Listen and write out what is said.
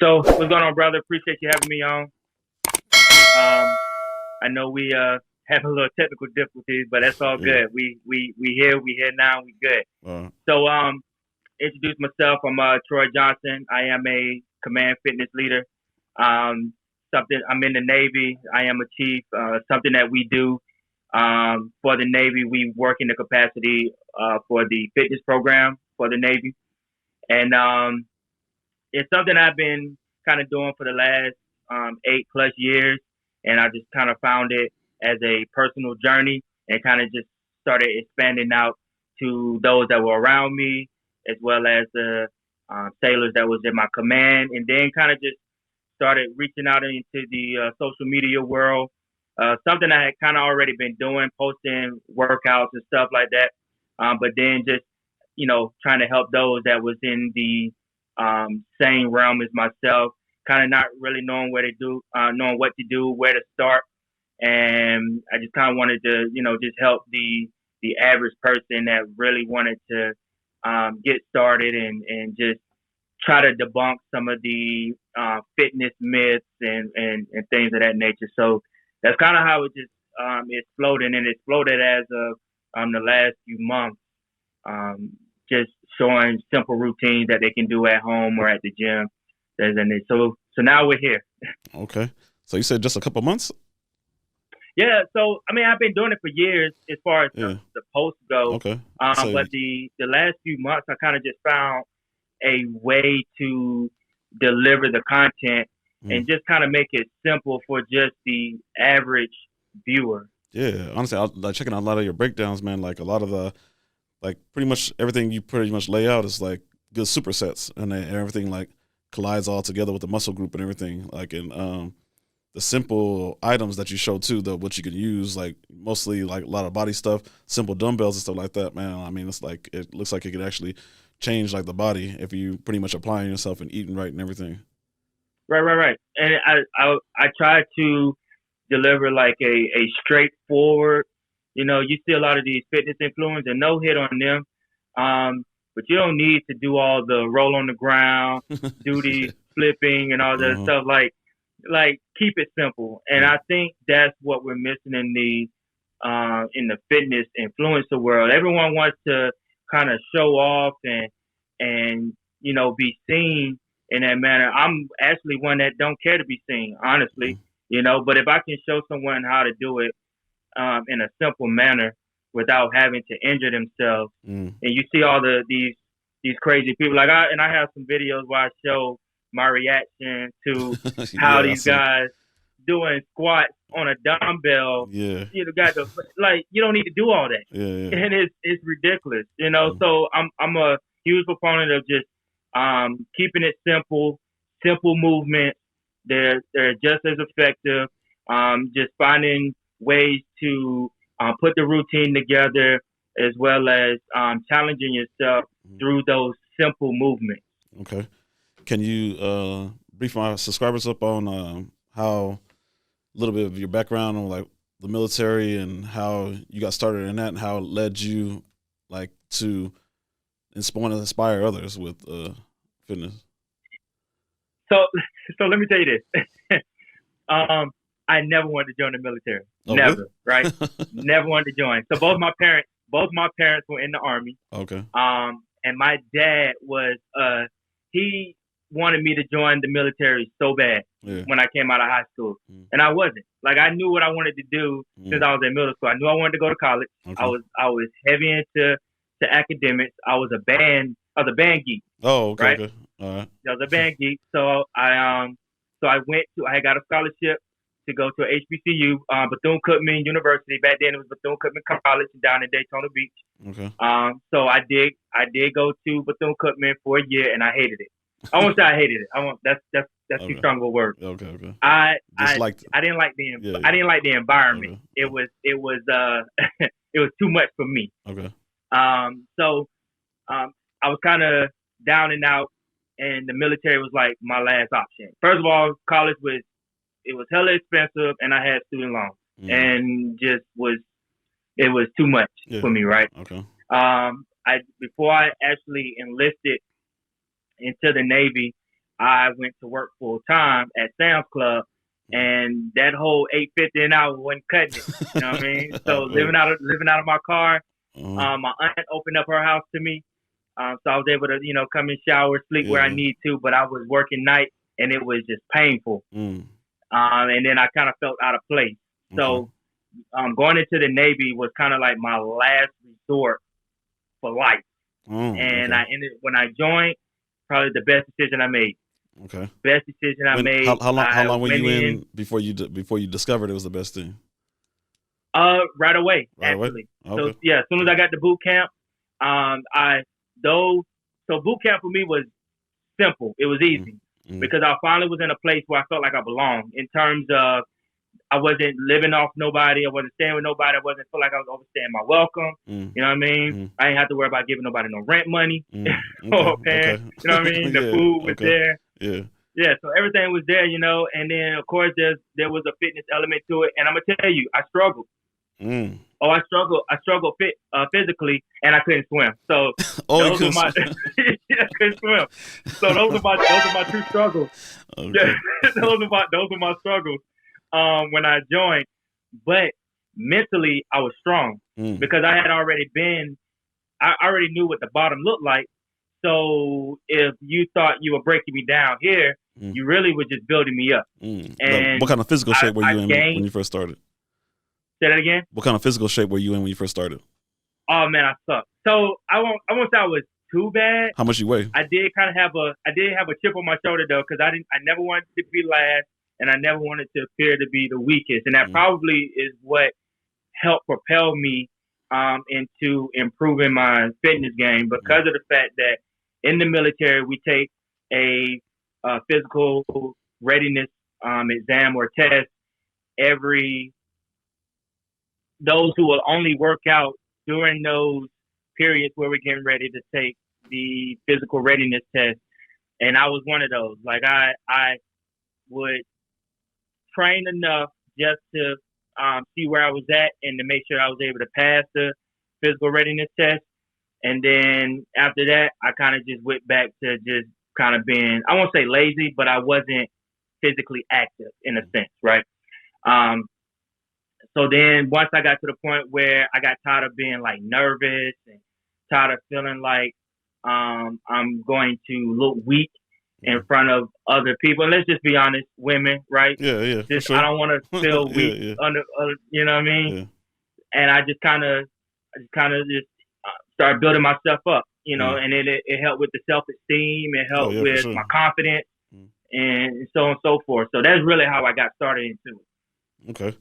So, what's going on, brother? Appreciate you having me on. I know we have a little technical difficulties, but that's all Yeah. good. We here now, we good. Uh, So, introduce myself. I'm Troy Johnson. I am a command fitness leader. Um, something I'm in the Navy. I am a chief. Something that we do for the Navy, we work in the capacity for the fitness program for the Navy, and it's something I've been kind of doing for the last 8+ years, and I just kind of found it as a personal journey and kind of just started expanding out to those that were around me, as well as the sailors that was in my command, and then kind of just started reaching out into the social media world. Something I had kind of already been doing, posting workouts and stuff like that. But then just trying to help those that was in the same realm as myself, kind of not really knowing where to do, knowing what to do, where to start, and I just kind of wanted to, just help the average person that really wanted to get started and just try to debunk some of the fitness myths and things of that nature. So that's kind of how it just exploded, and it exploded as of the last few months. Um, just showing simple routines that they can do at home or at the gym. So now we're here. okay. So you said just a couple months? Yeah, so I mean I've been doing it for years as far as Yeah. the posts go, Okay. So but the last few months I kind of just found a way to deliver the content mm, and just kind of make it simple for just the average viewer. yeah, honestly, like checking out a lot of your breakdowns, man. Like a lot of the like pretty much everything you pretty much lay out is like good supersets, and then everything like collides all together with the muscle group and everything. Like in the simple items that you show too, the what you can use, like mostly like a lot of body stuff, simple dumbbells and stuff like that, man. I mean, it's like it looks like it could actually change like the body if you pretty much applying yourself and eating right and everything. Right. And I try to deliver like a straightforward. You see a lot of these fitness influencers, and no hit on them. But you don't need to do all the roll on the ground, do Yeah. the flipping and all that Uh-huh. stuff. Like keep it simple. And Yeah. I think that's what we're missing in the fitness influencer world. Everyone wants to kind of show off and be seen in that manner. I'm actually one that don't care to be seen, honestly. Mm. But if I can show someone how to do it in a simple manner without having to injure themselves, Mm. and you see all these crazy people I have some videos where I show my reaction to how Yeah, I these seen. guys doing squats on a dumbbell. Yeah. Got the like you don't need to do all that, Yeah, yeah. and it's ridiculous. Mm. So I'm a huge proponent of just keeping it simple, simple movements. They're just as effective. Just finding ways to put the routine together as well as challenging yourself Mm. through those simple movements. Okay. Can you brief my subscribers up on how a little bit of your background on like the military and how you got started in that and how it led you like to inspire others with fitness? So so let me tell you this. um, I never wanted to join the military. Oh, really? Never, right? Never wanted to join. So both my parents were in the army. Okay. And my dad was he wanted me to join the military so bad Yeah. when I came out of high school, Mm. and I wasn't. Like I knew what I wanted to do since Mm. I was in middle school. I knew I wanted to go to college. I Okay. was I was heavy into academics. I was a band geek, Oh, okay, right? okay. All right. I was a band geek. So I went to I got a scholarship to go to HBCU, Bethune Cookman University. Back then it was Bethune Cookman College down in Daytona Beach. Okay. So I did go to Bethune Cookman for a year, and I hated it. I won't say I hated it. I won't. That's too Okay. strong of a word. Okay, okay. I Just I liked I didn't like yeah, I yeah. didn't like the environment. Okay. It was it was too much for me. Okay. So um, I was kind of down and out, and the military was like my last option. First of all, college was it was hella expensive, and I had student loans, Mm. and just was it was too much Yeah. for me, right? Okay. I before I actually enlisted into the Navy, I went to work full time at Sam's Club, and that whole $8.50 an hour wasn't cutting it. You know what I mean? So living out of my car, my aunt opened up her house to me, so I was able to come in, shower, sleep where I need to. But I was working nights, and it was just painful. And then I kind of felt out of place. So going into the Navy was kind of like my last resort for life. And I ended when I joined, probably the best decision I made. Okay. Best decision I made. How long were you in before you discovered it was the best thing? Right away, Right away? actually. Okay. So yeah, as soon as I got to boot camp, so boot camp for me was simple. It was easy because I finally was in a place where I felt like I belonged in terms of I wasn't living off nobody. I wasn't staying with nobody. I wasn't feel like I was overstaying my welcome. You know what I mean? I didn't have to worry about giving nobody no rent money or paying. You know what I mean? The food was there. Yeah. So everything was there, and then of course there was a fitness element to it. And I'm gonna tell you, I struggled. I struggled physically, and I couldn't swim. So those were my I couldn't swim. So those are my two struggles. Okay. those are my struggles. When I joined, but mentally I was strong because I already knew what the bottom looked like. So if you thought you were breaking me down here, you really were just building me up. And what kind of physical shape were you in when you first started? Say that again? What kind of physical shape were you in when you first started? Oh man, I sucked. So I won't say I was too bad. How much you weigh? I did have a chip on my shoulder though, because I never wanted to be last, and I never wanted to appear to be the weakest, and that probably is what helped propel me into improving my fitness game, because of the fact that in the military we take a physical readiness exam or test those who will only work out during those periods where we're getting ready to take the physical readiness test. And I was one of those. Like I would train enough just to see where I was at and to make sure I was able to pass the physical readiness test. And then after that, I kind of just went back to just kind of being, I won't say lazy, but I wasn't physically active in a sense, right? So then once I got to the point where I got tired of being like nervous and tired of feeling like I'm going to look weak in front of other people. And let's just be honest, women, right? Yeah. Sure. I don't want to feel weak under, you know what I mean? Yeah. And I just kind of started building myself up, and it helped with the self-esteem. It helped with my confidence and so on and so forth. So that's really how I got started into it. Okay.